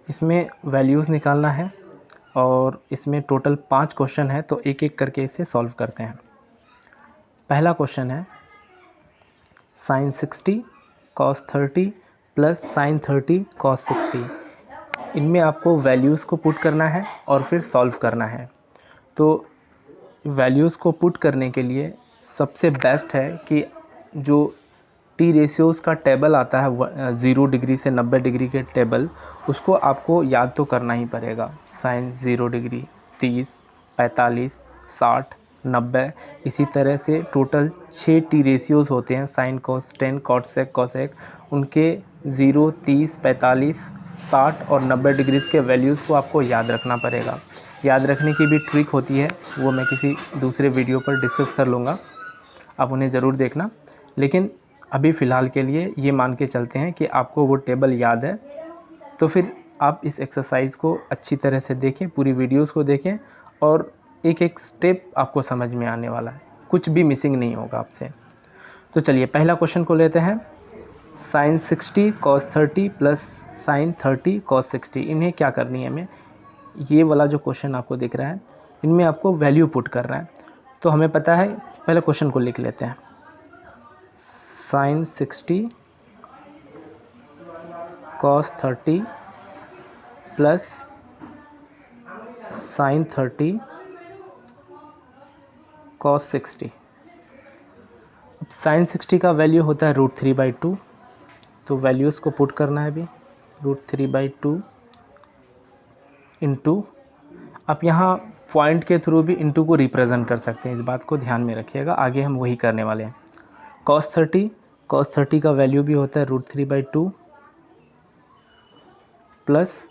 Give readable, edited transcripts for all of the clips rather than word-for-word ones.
इसमें वैल्यूज़ निकालना है और इसमें टोटल 5 क्वेश्चन है, तो एक एक करके इसे सॉल्व करते हैं। पहला क्वेश्चन है sin 60 cos 30 plus sin 30 cos 60। इनमें आपको वैल्यूज़ को पुट करना है और फिर सॉल्व करना है। तो वैल्यूज़ को पुट करने के लिए सबसे बेस्ट है कि जो टी रेशियोज़ का टेबल आता है 0 डिग्री से 90 डिग्री के टेबल, उसको आपको याद तो करना ही पड़ेगा। साइन 0 डिग्री, 30, 45, 60, 90, इसी तरह से टोटल 6 टी रेशियोज़ होते हैं। Sine cos 10 cot sec cosec, उनके 0, 30, 45, 60 और 90 डिग्रीज़ के वैल्यूज़ को आपको याद रखना पड़ेगा। याद रखने की भी ट्रिक होती है, वो मैं किसी दूसरे वीडियो पर डिस्कस कर लूँगा, आप उन्हें ज़रूर देखना। लेकिन अभी फ़िलहाल के लिए ये मान के चलते हैं कि आपको वो टेबल याद है, तो फिर आप इस एक्सरसाइज़ को अच्छी तरह से देखें, पूरी वीडियोस को देखें और एक एक स्टेप आपको समझ में आने वाला है, कुछ भी मिसिंग नहीं होगा आपसे। तो चलिए पहला क्वेश्चन को लेते हैं। Sine 60 cos 30 plus sine 30 cos 60, इन्हें क्या करनी है हमें, ये वाला जो क्वेश्चन आपको दिख रहा है, इनमें आपको वैल्यू पुट कर रहा है। तो हमें पता है, पहले क्वेश्चन को लिख लेते हैं। Sine 60 cos 30 plus sine 30 cos 60। अब साइन 60 का वैल्यू होता है √3/2, तो वैल्यूज़ को पुट करना है अभी। √3/2 इंटू, आप यहाँ पॉइंट के थ्रू भी इंटू को रिप्रेजेंट कर सकते हैं, इस बात को ध्यान में रखिएगा, आगे हम वही करने वाले हैं। cos 30 का वैल्यू भी होता है √3/2 प्लस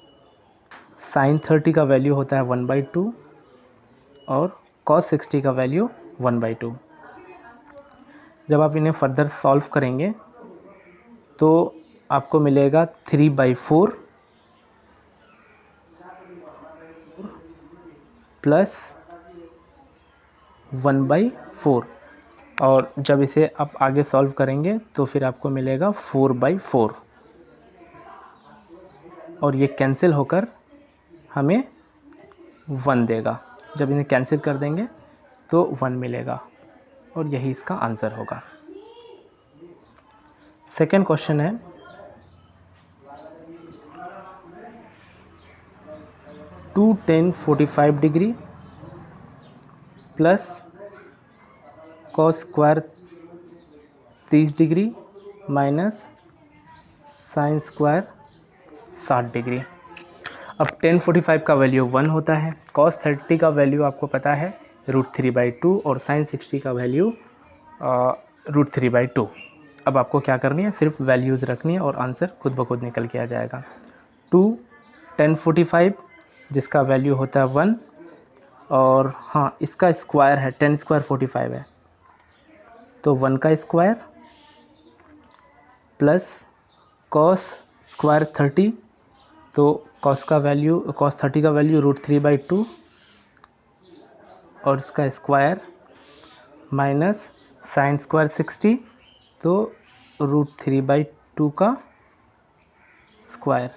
साइन 30 का वैल्यू होता है 1/2 और cos 60 का वैल्यू 1/2। जब आप इन्हें फर्दर सॉल्व करेंगे तो आपको मिलेगा 3/4 प्लस 1/4, और जब इसे आप आगे सॉल्व करेंगे तो फिर आपको मिलेगा 4/4, और ये कैंसिल होकर हमें 1 देगा। जब इन्हें कैंसिल कर देंगे तो 1 मिलेगा, और यही इसका आंसर होगा। सेकेंड क्वेश्चन है, two tan 45 degree plus cos square 30 degree minus sine square 60 degree. अब tan 45 का वैल्यू 1 होता है, cos 30 का वैल्यू आपको पता है √3/2 और sin 60 का वैल्यू √3/2। अब आपको क्या करनी है, सिर्फ वैल्यूज़ रखनी है और आंसर खुद ब खुद निकल के आ जाएगा। 2 tan 45 जिसका वैल्यू होता है 1, और हाँ इसका स्क्वायर है, 10 स्क्वायर 45 है, तो 1 का स्क्वायर प्लस cos स्क्वायर 30, तो cos 30 का वैल्यू √3/2 और इसका स्क्वायर माइनस साइन स्क्वायर 60, तो √3/2 का स्क्वायर।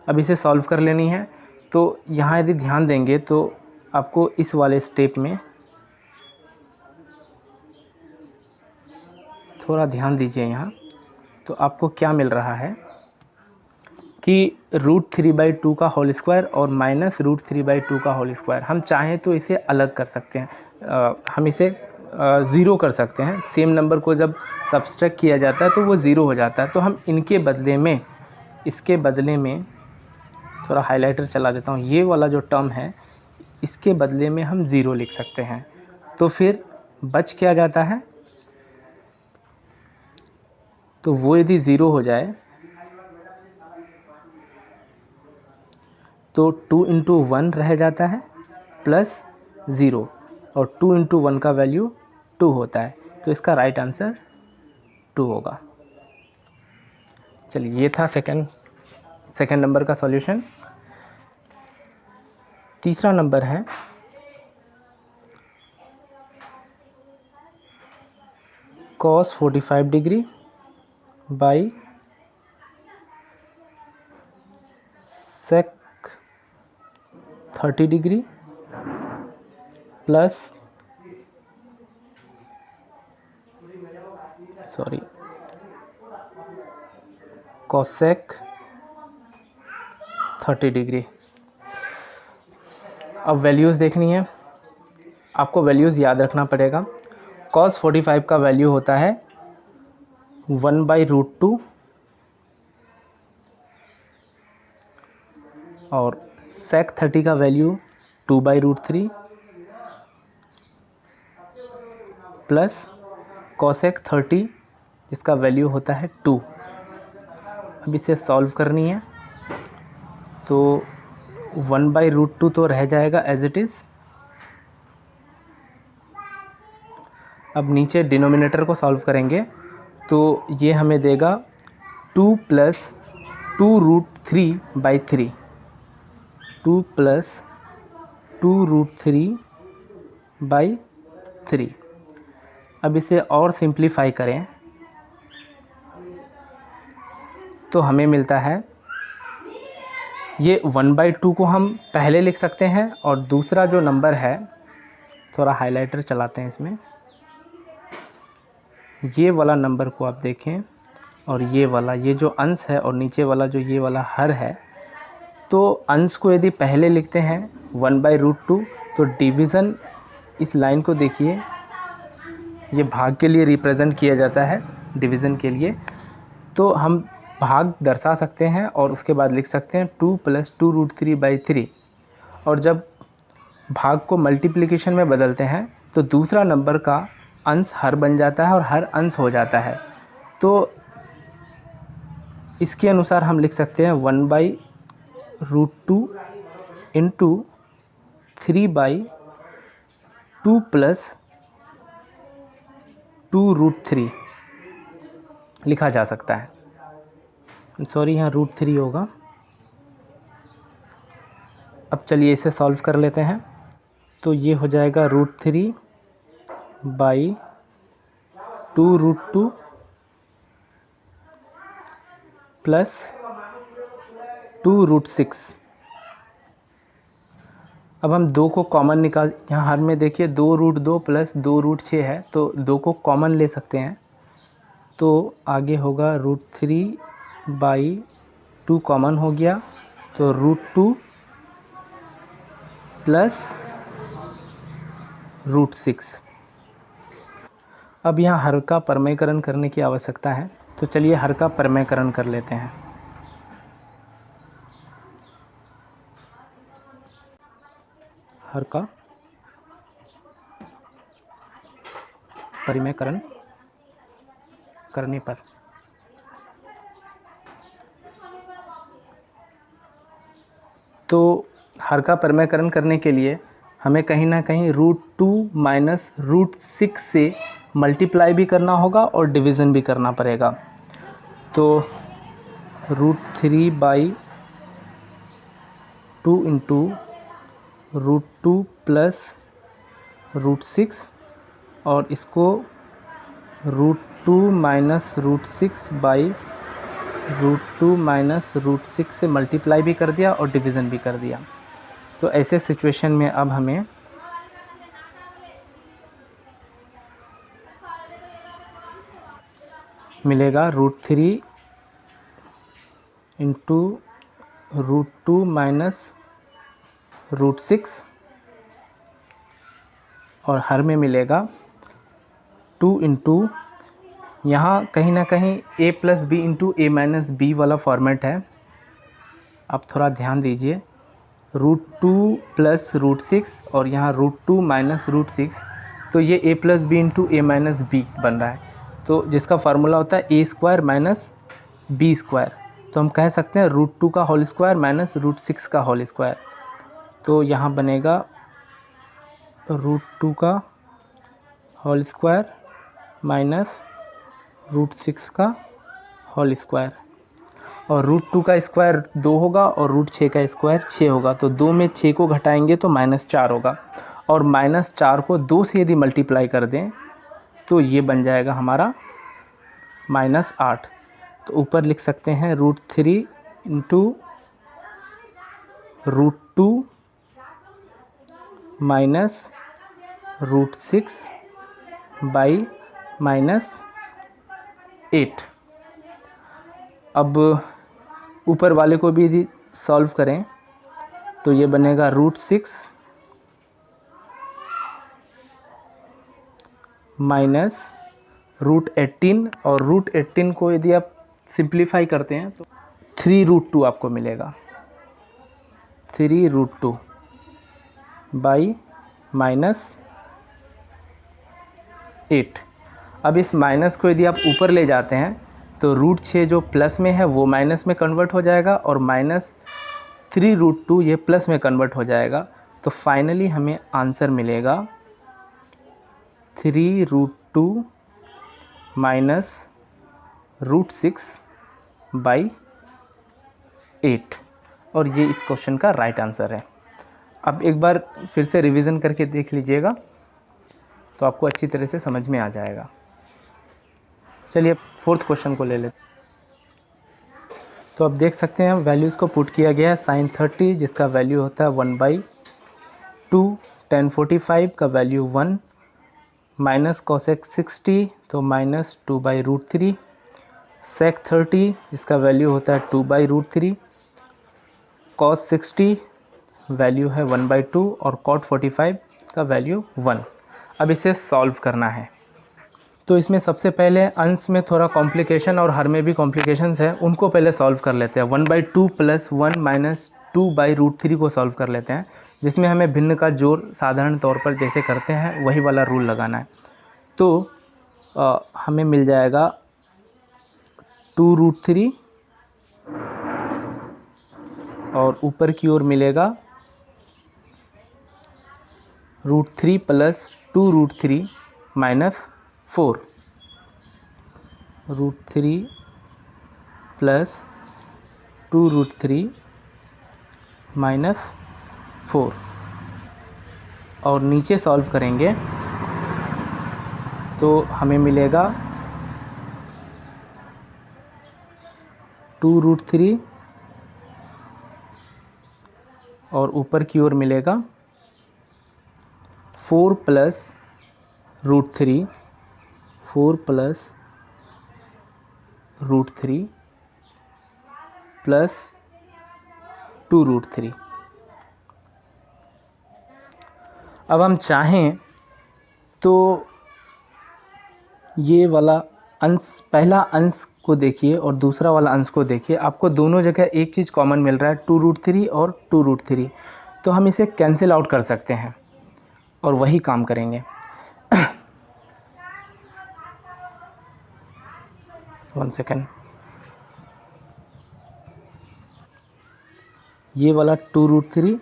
अब इसे सॉल्व कर लेनी है। तो यहाँ यदि ध्यान देंगे तो आपको इस वाले स्टेप में थोड़ा ध्यान दीजिए। यहाँ तो आपको क्या मिल रहा है कि √3/2 का होल स्क्वायर और माइनस √3/2 का होल स्क्वायर। हम चाहें तो इसे अलग कर सकते हैं, हम इसे 0 कर सकते हैं। सेम नंबर को जब सब्सट्रैक्ट किया जाता है तो वो 0 हो जाता है। तो हम इनके बदले में, इसके बदले में थोड़ा हाइलाइटर चला देता हूँ, ये वाला जो टर्म है इसके बदले में हम 0 लिख सकते हैं। तो फिर बच क्या जाता है, तो वो यदि 0 हो जाए तो 2 × 1 रह जाता है प्लस 0, और 2 × 1 का वैल्यू 2 होता है, तो इसका राइट आंसर 2 होगा। चलिए ये था सेकंड नंबर का सॉल्यूशन। तीसरा नंबर है cos 45 degree by cosec 30 degree plus cosec 30 degree. अब वैल्यूज़ देखनी है, आपको वैल्यूज़ याद रखना पड़ेगा। cos 45 का वैल्यू होता है 1/√2 और sec 30 का वैल्यू 2/√3 प्लस cosec 30 जिसका वैल्यू होता है 2। अब इसे सॉल्व करनी है तो 1/√2 तो रह जाएगा एज इट इज़। अब नीचे डिनोमिनेटर को सॉल्व करेंगे तो ये हमें देगा 2 + 2√3/3, 2 + 2√3/3। अब इसे और सिंप्लीफाई करें तो हमें मिलता है, ये 1/2 को हम पहले लिख सकते हैं और दूसरा जो नंबर है, थोड़ा हाइलाइटर चलाते हैं इसमें, ये वाला नंबर को आप देखें और ये वाला, ये जो अंश है और नीचे वाला जो ये वाला हर है, तो अंश को यदि पहले लिखते हैं 1/√2 तो डिवीज़न, इस लाइन को देखिए, ये भाग के लिए रिप्रेजेंट किया जाता है, डिवीज़न के लिए। तो हम भाग दर्शा सकते हैं और उसके बाद लिख सकते हैं 2 + 2√3/3। और जब भाग को मल्टीप्लिकेशन में बदलते हैं तो दूसरा नंबर का अंश हर बन जाता है और हर अंश हो जाता है। तो इसके अनुसार हम लिख सकते हैं 1/√2 × 3/2 + 2√3 लिखा जा सकता है। सॉरी, यहाँ √3 होगा। अब चलिए इसे सॉल्व कर लेते हैं। तो ये हो जाएगा √3/2√2 प्लस 2√6। अब हम 2 को कॉमन निकाल, यहाँ हर में देखिए 2√2 प्लस 2√6 है, तो 2 को कॉमन ले सकते हैं। तो आगे होगा √3/2 कॉमन हो गया, तो √2 प्लस √6। अब यहाँ हर का परमेयकरण करने की आवश्यकता है, तो चलिए हर का परमेयकरण कर लेते हैं। हर का परिमेयकरण करने पर तो हर का परिमेयकरण करने के लिए हमें कहीं ना कहीं √2 - √6 से मल्टीप्लाई भी करना होगा और डिवीज़न भी करना पड़ेगा। तो √3/2 × √2 प्लस √6 और इसको √2 - √6/√2 - √6 से मल्टीप्लाई भी कर दिया और डिवीज़न भी कर दिया। तो ऐसे सिचुएशन में अब हमें मिलेगा √3 × √2 - √6 और हर में मिलेगा 2 × यहाँ कहीं ना कहीं a + b × a - b वाला फॉर्मेट है। आप थोड़ा ध्यान दीजिए, √2 प्लस √6 और यहाँ √2 - √6, तो ये a + b × a - b बन रहा है, तो जिसका फार्मूला होता है a² - b²। तो हम कह सकते हैं √2 का होल स्क्वायर माइनस √6 का होल स्क्वायर। तो यहाँ बनेगा √2 का होल स्क्वायर माइनस √6 का होल स्क्वायर, और √2 का स्क्वायर 2 होगा और √6 का स्क्वायर 6 होगा। तो 2 में 6 को घटाएंगे तो -4 होगा, और -4 को 2 से यदि मल्टीप्लाई कर दें तो ये बन जाएगा हमारा -8। तो ऊपर लिख सकते हैं √3 × √2 माइनस √6 बाई -8। अब ऊपर वाले को भी यदि सॉल्व करें तो ये बनेगा √6 माइनस √18, और √18 को यदि आप सिंप्लीफाई करते हैं तो 3√2 आपको मिलेगा। 3√2 बाई -8। अब इस माइनस को यदि आप ऊपर ले जाते हैं तो √6 जो प्लस में है वो माइनस में कन्वर्ट हो जाएगा, और -3√2 ये प्लस में कन्वर्ट हो जाएगा। तो फाइनली हमें आंसर मिलेगा 3√2 माइनस √6 बाई 8, और ये इस क्वेश्चन का राइट आंसर है। अब एक बार फिर से रिवीजन करके देख लीजिएगा तो आपको अच्छी तरह से समझ में आ जाएगा। चलिए फोर्थ क्वेश्चन को ले लेते। तो आप देख सकते हैं वैल्यूज़ को पुट किया गया है। sin 30 जिसका वैल्यू होता है 1/2, tan 45 का वैल्यू 1, माइनस cosec 60 तो -2/√3, sec 30 इसका वैल्यू होता है 2/√3, cos 60 वैल्यू है 1/2, और cot 45 का वैल्यू 1। अब इसे सॉल्व करना है। तो इसमें सबसे पहले अंश में थोड़ा कॉम्प्लिकेशन और हर में भी कॉम्प्लिकेशंस है, उनको पहले सॉल्व कर लेते हैं। 1/2 + 1 - 2/√3 को सॉल्व कर लेते हैं, जिसमें हमें भिन्न का जोड़ साधारण तौर पर जैसे करते हैं वही वाला रूल लगाना है। तो हमें मिल जाएगा 2√3, और ऊपर की ओर मिलेगा √3 + 2√3 - 4, √3 + 2√3 - 4, और नीचे सॉल्व करेंगे तो हमें मिलेगा 2√3, और ऊपर की ओर मिलेगा 4 + √3, 4 + √3 + 2√3। अब हम चाहें तो ये वाला अंश, पहला अंश को देखिए और दूसरा वाला अंश को देखिए, आपको दोनों जगह एक चीज़ कॉमन मिल रहा है 2√3 और 2√3, तो हम इसे कैंसिल आउट कर सकते हैं और वही काम करेंगे। 1 सेकेंड। ये वाला 2√3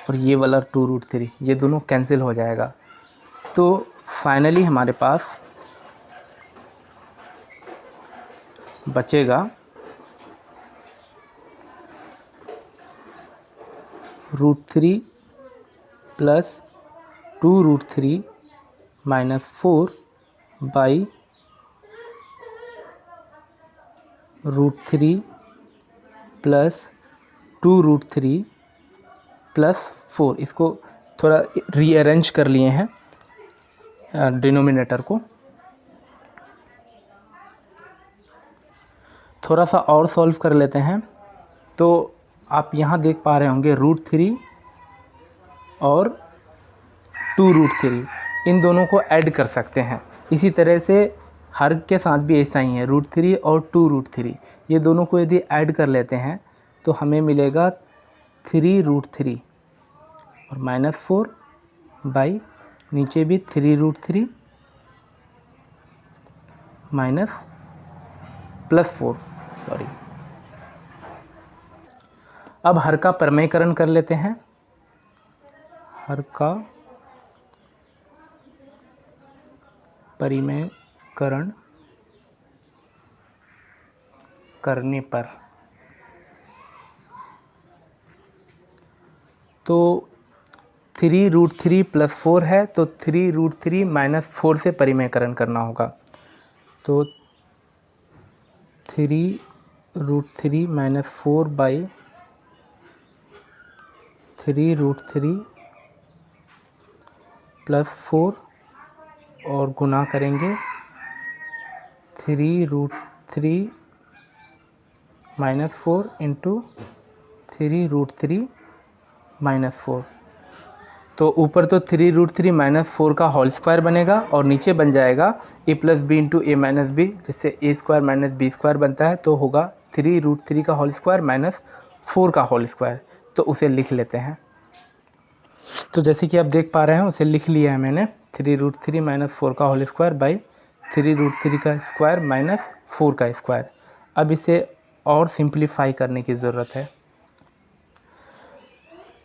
और ये वाला 2√3, ये दोनों कैंसिल हो जाएगा। तो फाइनली हमारे पास बचेगा √3 + 2√3 - 4 बाई √3 + 2√3 + 4। इसको थोड़ा रीअरेंज कर लिए हैं डिनोमिनेटर को। थोड़ा सा और सॉल्व कर लेते हैं। तो आप यहाँ देख पा रहे होंगे √3 और 2√3, इन दोनों को ऐड कर सकते हैं। इसी तरह से हर के साथ भी ऐसा ही है, √3 और 2√3, ये दोनों को यदि ऐड कर लेते हैं तो हमें मिलेगा 3√3 और -4 बाई नीचे भी 3√3 +4, सॉरी। अब हर का परिमेयकरण कर लेते हैं। हर का परिमेयकरण करने पर तो 3√3 + 4 है, तो 3√3 - 4 से परिमेयकरण करना होगा। तो 3√3 - 4 बाई 3√3 प्लस 4 और गुना करेंगे 3√3 माइनस 4 इंटू 3√3 माइनस 4। तो ऊपर तो 3√3 माइनस 4 का होल स्क्वायर बनेगा और नीचे बन जाएगा a plus B into A minus B, जिससे a square minus B square बनता है। तो होगा 3√3 का होल स्क्वायर माइनस 4 का होल स्क्वायर। तो उसे लिख लेते हैं। तो जैसे कि आप देख पा रहे हैं उसे लिख लिया है मैंने, 3√3 माइनस 4 का होल स्क्वायर बाई 3√3 का स्क्वायर माइनस 4 का स्क्वायर। अब इसे और सिंप्लीफाई करने की ज़रूरत है।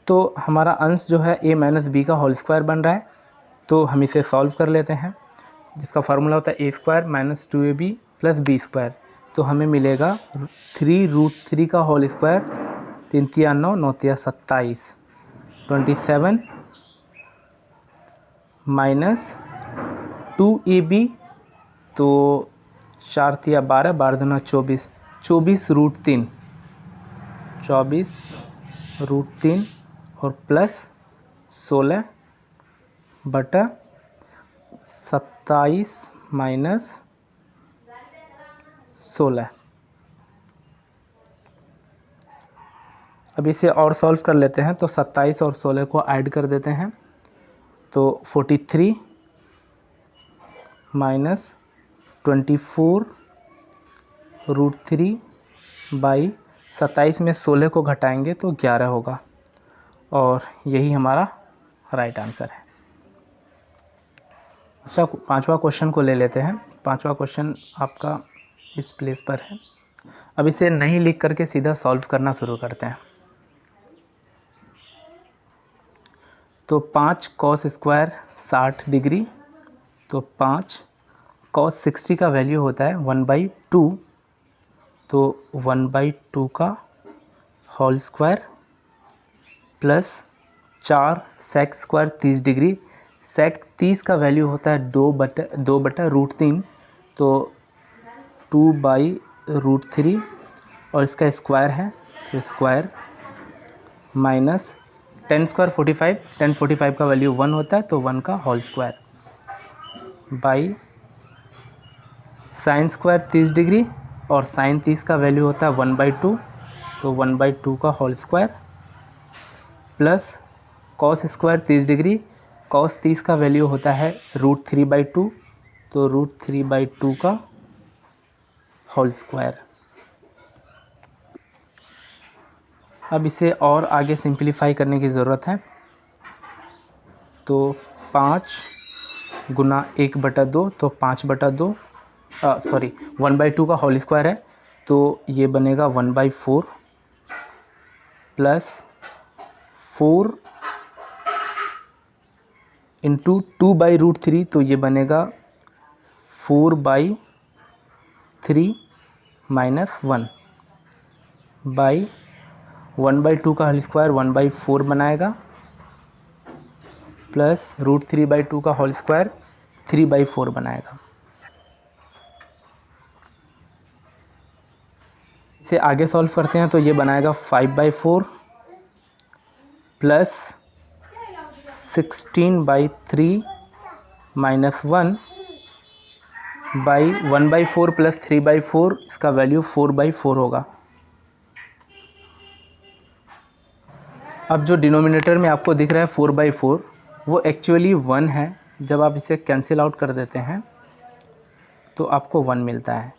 तो हमारा अंश जो है a माइनस बी का होल स्क्वायर बन रहा है, तो हम इसे सॉल्व कर लेते हैं, जिसका फार्मूला होता है a square minus 2ab plus B square. तो हमें मिलेगा 3√3 का होल स्क्वायर, 3 तिया 9, 9 तिया 27, 27 माइनस 2ab, तो 4 तिया 12, 12 दूना 24, 24√3, 24√3 और प्लस 16 बटा 27 माइनस 16। अब इसे और सॉल्व कर लेते हैं। तो 27 और 16 को ऐड कर देते हैं, तो 43 माइनस 24√3 बाई 27 में 16 को घटाएंगे तो 11 होगा, और यही हमारा राइट आंसर है। अच्छा, पांचवा क्वेश्चन को ले लेते हैं। पांचवा क्वेश्चन आपका इस प्लेस पर है। अब इसे नहीं लिख करके सीधा सॉल्व करना शुरू करते हैं। तो 5 कॉस स्क्वायर 60 डिग्री, तो 5 कॉस 60 का वैल्यू होता है 1/2, तो 1/2 का whole square plus 4 sec square 30 degree. Sec 30 का वैल्यू होता है 2/√3, तो 2/√3 और इसका स्क्वायर है, तो स्क्वायर माइनस 10 स्क्वायर 45, 10 45 का वैल्यू 1 होता है, तो 1 का whole square by sine square 30 degree, और साइन 30 का वैल्यू होता है 1/2, तो 1/2 का whole square plus cos square 30 degree. Cos 30 का वैल्यू होता है √3/2, तो √3/2 का होल स्क्वायर। अब इसे और आगे सिंप्लीफाई करने की ज़रूरत है। तो 5 गुना 1/2, तो 5/2, सॉरी 1/2 का होल स्क्वायर है, तो ये बनेगा 1/4 प्लस 4 इंटू 2/√3, तो ये बनेगा 4/3 माइनस 1 बाई 1/2 का होल स्क्वायर 1/4 बनाएगा, प्लस √3/2 का होल स्क्वायर 3/4 बनाएगा। इसे आगे सॉल्व करते हैं, तो ये बनाएगा 5/4 प्लस 16/3 माइनस 1 बाई 1/4 प्लस 3/4, इसका वैल्यू 4/4 होगा। अब जो डिनोमिनेटर में आपको दिख रहा है 4/4, वो एक्चुअली 1 है। जब आप इसे कैंसिल आउट कर देते हैं तो आपको 1 मिलता है,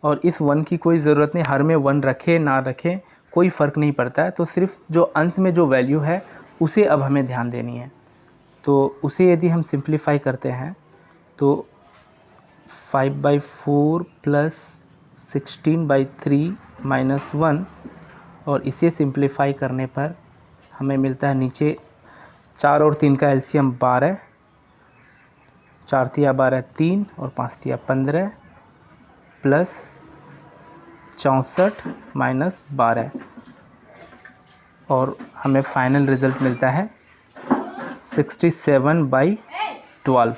और इस 1 की कोई ज़रूरत नहीं, हर में 1 रखें ना रखें कोई फ़र्क नहीं पड़ता है। तो सिर्फ जो अंश में जो वैल्यू है उसे अब हमें ध्यान देनी है। तो उसे यदि हम सिंप्लीफाई करते हैं तो 5/4 प्लस 16/3 माइनस 1, और इसे सिंप्लीफाई करने पर हमें मिलता है नीचे 4 और 3 का एलसीएम 12, 4 तिया 12 3 और 5 तिया 15 प्लस 64 माइनस 12, और हमें फाइनल रिज़ल्ट मिलता है 67/12।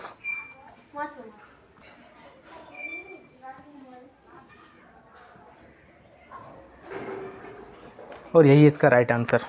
और यही इसका राइट आंसर।